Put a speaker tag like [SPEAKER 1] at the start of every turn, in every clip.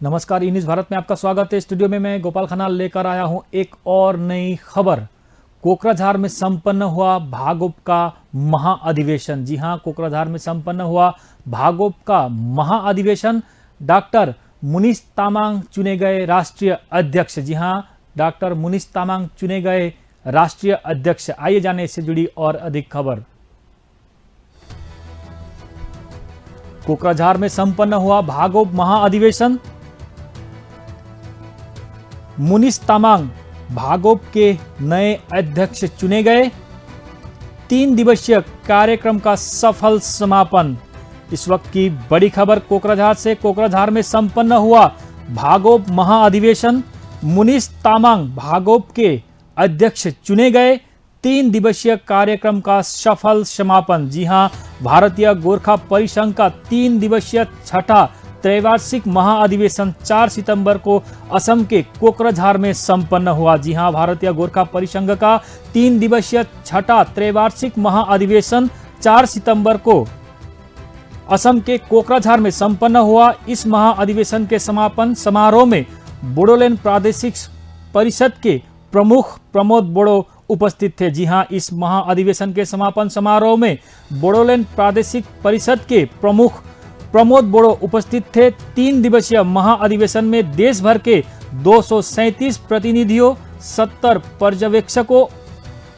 [SPEAKER 1] नमस्कार, ई न्यूज़ भारत में आपका स्वागत है। स्टूडियो में मैं गोपाल खन्ना लेकर आया हूं एक और नई खबर। कोकराझार में संपन्न हुआ भागोप का महाअधिवेशन। जी हां, कोकराझार में संपन्न हुआ भागोप का महाअधिवेशन। डॉक्टर मुनीष तामाङ चुने गए राष्ट्रीय अध्यक्ष। जी हां, डॉक्टर मुनीष तामाङ चुने गए राष्ट्रीय अध्यक्ष। आइए जाने इससे जुड़ी और अधिक खबर। कोकराझार में संपन्न हुआ भागोप महाअधिवेशन। मुनीष तामाङ भागोप के नए अध्यक्ष चुने गए। 3 दिवसीय कार्यक्रम का सफल समापन। इस वक्त की बड़ी खबर कोकराझार से। कोकराझार में संपन्न हुआ भागोप महाअधिवेशन। मुनीष तामाङ भागोप के अध्यक्ष चुने गए। 3 दिवसीय कार्यक्रम का सफल समापन। जी हां, भारतीय गोरखा परिसंघ का 3 दिवसीय छठा त्रैवार्षिक महाअधिवेशन 4 सितंबर को असम के कोकराझार में संपन्न हुआ। जी हां, भारतीय गोरखा परिसंघ का 3 दिवसीय छठा त्रैवार्षिक महाअधिवेशन 4 सितंबर को असम के कोकराझार में संपन्न हुआ। इस महाअधिवेशन के समापन समारोह में बोडोलैंड प्रादेशिक परिषद के प्रमुख प्रमोद बोड़ो उपस्थित थे। जी हां, इस महाअधिवेशन के समापन समारोह में बोडोलैंड प्रादेशिक परिषद के प्रमुख प्रमोद बोड़ो उपस्थित थे। 3 दिवसीय महाअधिवेशन में देश भर के 237 प्रतिनिधियों, 70 पर्यवेक्षकों,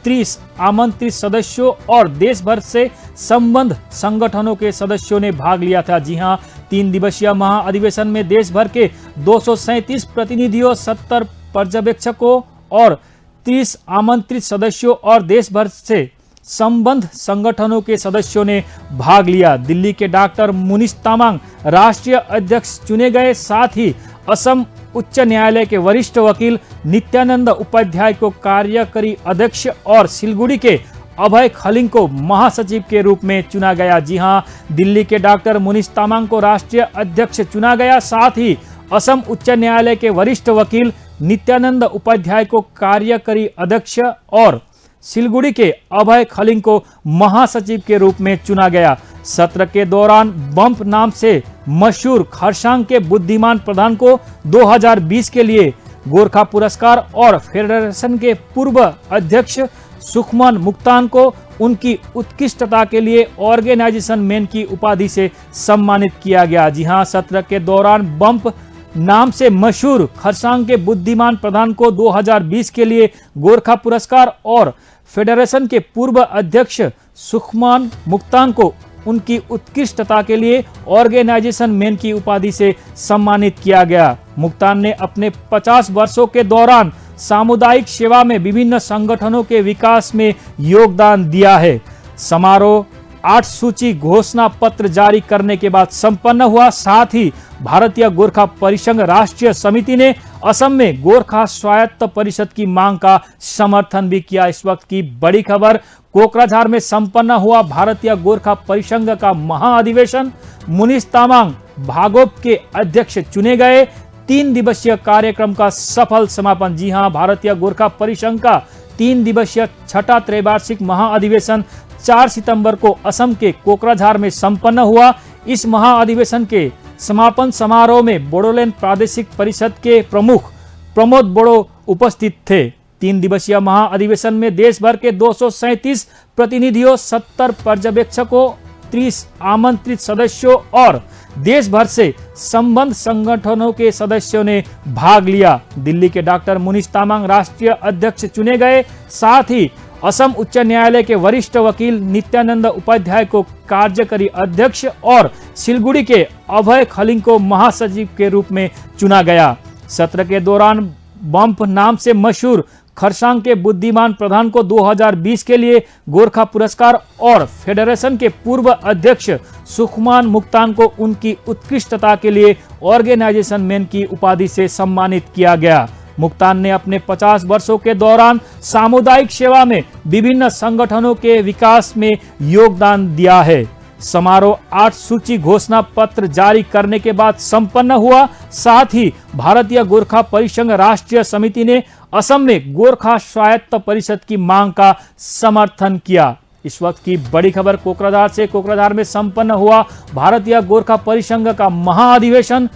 [SPEAKER 1] 30 आमंत्रित सदस्यों और देश भर से संबद्ध संगठनों के सदस्यों ने भाग लिया था। जी हां, 3 दिवसीय महाअधिवेशन में देश भर के 237 प्रतिनिधियों, 70 पर्यवेक्षकों और 30 आमंत्रित सदस्यों और देश भर से संबद्ध संगठनों के सदस्यों ने भाग लिया। दिल्ली के डॉक्टर मुनीष तामाङ राष्ट्रीय अध्यक्ष चुने गए। साथ ही असम उच्च न्यायालय के वरिष्ठ वकील नित्यानंद उपाध्याय को कार्यकारी अध्यक्ष और सिलगुड़ी के अभय खलिंग को महासचिव के रूप में चुना गया। जी हां, दिल्ली के डॉक्टर मुनीष तामाङ को राष्ट्रीय अध्यक्ष चुना गया। साथ ही असम उच्च न्यायालय के वरिष्ठ वकील नित्यानंद उपाध्याय को कार्यकारी अध्यक्ष और सिलगुड़ी के अभय खलिंग को महासचिव के रूप में चुना गया। सत्र के दौरान बम्प नाम से मशहूर खरसांग के बुद्धिमान प्रधान को 2020 के लिए गोरखा पुरस्कार और फेडरेशन के पूर्व अध्यक्ष सुखमान मुक्तान को उनकी उत्कृष्टता के लिए ऑर्गेनाइजेशन मैन की उपाधि से सम्मानित किया गया। जी हां, सत्र के दौरान बम्प नाम से मशहूर खरसांग के बुद्धिमान प्रधान को 2020 के लिए गोरखा पुरस्कार और फेडरेशन के पूर्व अध्यक्ष सुखमान मुक्तान को उनकी उत्कृष्टता के लिए ऑर्गेनाइजेशन मैन की उपाधि से सम्मानित किया गया। मुक्तान ने अपने 50 वर्षों के दौरान सामुदायिक सेवा में विभिन्न संगठनों के विकास में योगदान दिया है। समारोह 8 सूची घोषणा पत्र जारी करने के बाद संपन्न हुआ। साथ ही भारतीय गोरखा परिसंघ राष्ट्रीय समिति ने असम में गोरखा स्वायत्त परिषद की मांग का समर्थन भी किया। इस वक्त की बड़ी खबर कोकराझार में संपन्न हुआ भारतीय गोरखा परिसंघ का महाअधिवेशन। मुनीष तामाङ भागोप के अध्यक्ष चुने गए। 3 दिवसीय कार्यक्रम का सफल समापन। जी हां, भारतीय गोरखा परिसंघ का 3 दिवसीय छठा त्रैवार्षिक महाअधिवेशन 4 सितंबर को असम के कोकराझार में संपन्न हुआ। इस महाअधिवेशन के समापन समारोह में बोडोलैंड प्रादेशिक परिषद के प्रमुख प्रमोद बोड़ो उपस्थित थे। 3 दिवसीय महाअधिवेशन में देश भर के 237 प्रतिनिधियों, 70 पर्यवेक्षकों, 30 आमंत्रित सदस्यों और देश भर से संबद्ध संगठनों के सदस्यों ने भाग लिया। दिल्ली के डॉक्टर मुनीष तामाङ राष्ट्रीय अध्यक्ष चुने गए। साथ ही असम उच्च न्यायालय के वरिष्ठ वकील नित्यानंद उपाध्याय को कार्यकारी अध्यक्ष और सिलगुड़ी के अभय खलिंग को महासचिव के रूप में चुना गया। सत्र के दौरान बम्प नाम से मशहूर खरसांग के बुद्धिमान प्रधान को 2020 के लिए गोरखा पुरस्कार और फेडरेशन के पूर्व अध्यक्ष सुखमान मुक्तान को उनकी उत्कृष्टता के लिए ऑर्गेनाइजेशन मैन की उपाधि से सम्मानित किया गया। मुक्तान ने अपने 50 वर्षों के दौरान सामुदायिक सेवा में विभिन्न संगठनों के विकास में योगदान दिया है। समारोह 8 सूची घोषणा पत्र जारी करने के बाद संपन्न हुआ। साथ ही भारतीय गोरखा परिसंघ राष्ट्रीय समिति ने असम में गोरखा स्वायत्त परिषद की मांग का समर्थन किया। इस वक्त की बड़ी खबर कोकराझार से। कोकराझार में संपन्न हुआ भारतीय गोरखा परिसंघ का महाअधिवेशन।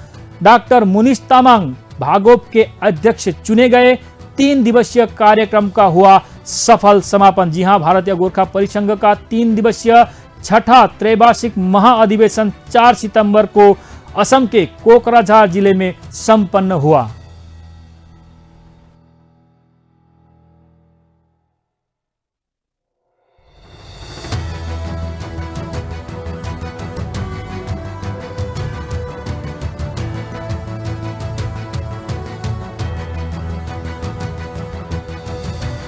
[SPEAKER 1] डॉक्टर मुनिश तामाङ भागोप के अध्यक्ष चुने गए। 3 दिवसीय कार्यक्रम का हुआ सफल समापन। जी हां, भारतीय गोरखा परिसंघ का 3 दिवसीय छठा त्रैवार्षिक महाअधिवेशन 4 सितंबर को असम के कोकराझार जिले में संपन्न हुआ।